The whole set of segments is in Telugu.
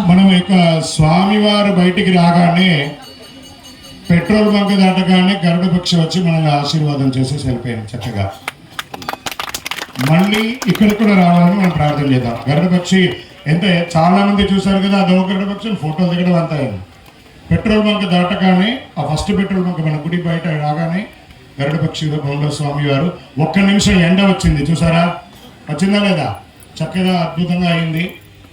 మనం ఇక స్వామివారు బయటికి రాగానే పెట్రోల్ బంక్ దాటగానే గరుడ పక్షి వచ్చి మనల్ని ఆశీర్వాదం చేసి వెళ్ళిపోయింది చక్కగా. మళ్ళీ ఇక్కడికి కూడా రావాలని మనం ప్రార్థన చేద్దాం. గరుడ పక్షి ఎంత చాలా మంది చూసారు కదా, అదో గరుడ పక్షి ఫోటోలు దిగడం అంతా. పెట్రోల్ బంక్ దాటగానే ఆ ఫస్ట్ పెట్రోల్ బంక్ మన గుడి బయట రాగానే గరుడ పక్షి రూపంలో స్వామి వారు ఒక్క నిమిషం ఎండ వచ్చింది చూసారా, వచ్చిందా లేదా, చక్కగా అద్భుతంగా అయింది.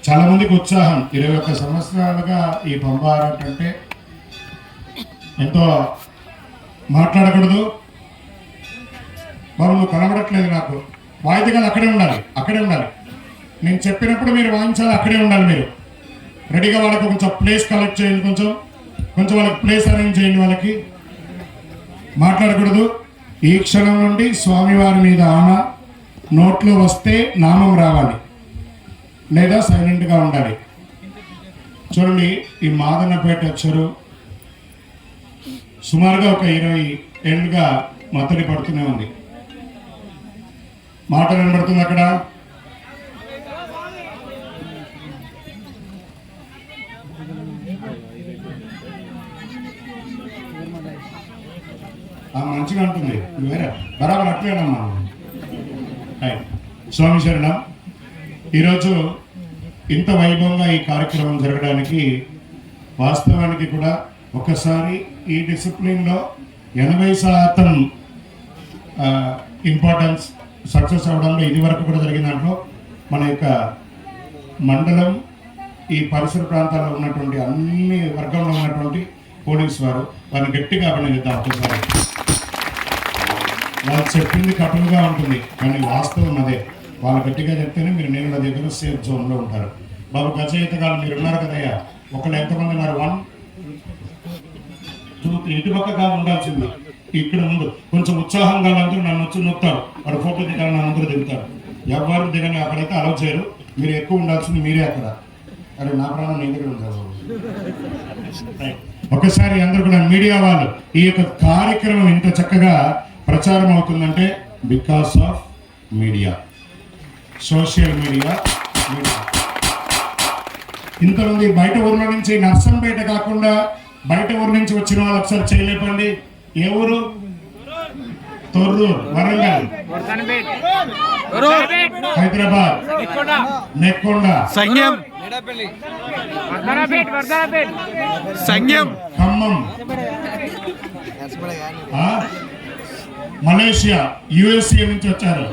చాలా మందికి ఉత్సాహం. 21 సంవత్సరాలుగా ఈ పంబారాట అంటే ఎంతో మాట్లాడకూడదు బాబు, నువ్వు కనబడట్లేదు నాకు, వాయిద్యాలు అక్కడే ఉండాలి, అక్కడే ఉండాలి. నేను చెప్పినప్పుడు మీరు వాయించాలి, అక్కడే ఉండాలి. మీరు రెడీగా వాళ్ళకి కొంచెం ప్లేస్ కలెక్ట్ చేయండి, కొంచెం వాళ్ళకి ప్లేస్ అరేంజ్ చేయండి. వాళ్ళకి మాట్లాడకూడదు. ఈ క్షణం నుండి స్వామివారి మీద ఆన నోట్లో వస్తే నామం రావాలి, లేదా సైలెంట్గా ఉండాలి. చూడండి, ఈ మాదన్నపేట చెరువు సుమారుగా ఒక 20 ఏళ్ళుగా మత్తడి పడుతూనే ఉంది. మాట వినబడుతుంది అక్కడ. మంచిగా ఉంటుంది, వేరే బరాబర్ అట్లేనమ్మా. స్వామి శరణం. ఈరోజు ఇంత వైభవంగా ఈ కార్యక్రమం జరగడానికి వాస్తవానికి కూడా ఒకసారి ఈ డిసిప్లిన్లో 80% ఇంపార్టెన్స్ సక్సెస్ అవ్వడంలో ఇది వరకు కూడా జరిగిన దాంట్లో మన యొక్క మండలం, ఈ పరిసర ప్రాంతాల్లో ఉన్నటువంటి అన్ని వర్గంలో ఉన్నటువంటి పోలీసు వారు వారిని గట్టిగా అభినందిద్దాం. ఒకసారి వాళ్ళు చెప్పింది కటువుగా ఉంటుంది, కానీ వాస్తవం అదే. వాళ్ళు గట్టిగా చెప్తేనే మీరు నీళ్ళ దగ్గర సేఫ్ జోన్లో ఉంటారు. బాబు గజయితగాలు మీరు ఉన్నారు కదయ్యా, ఒకళ్ళు ఎంతమంది ఉన్నారు? 1 2 3 ఇటు పక్కగా ఉండాల్సింది. ఇక్కడ ముందు కొంచెం ఉత్సాహంగా అందరూ నన్ను వచ్చి నొక్కుతారు, వాడు ఫోటో దిగాలని నన్ను అందరూ దిగుతారు. ఎవరు దిగని అక్కడైతే అలౌ చేయరు. మీరు ఎక్కువ ఉండాల్సింది మీరే అక్కడ. అరే నా ప్రాణం నీ దగ్గర ఉంటారు. ఒకసారి అందరూ కూడా మీడియా వాళ్ళు ఈ యొక్క కార్యక్రమం ఇంత చక్కగా ప్రచారం అవుతుందంటే because of media, social media. ఇంతమంది బయట ఊర్ల నుంచి, నర్సంపేట కాకుండా బయట ఊరు నుంచి వచ్చిన వాళ్ళు ఒకసారి చేయలేపండి. ఏ ఊరు? తొర్రూరు, వరంగల్, హైదరాబాద్, నెక్కొండ, సంగం, ఖమ్మం, మలేషియా, USA నుంచి వచ్చారు.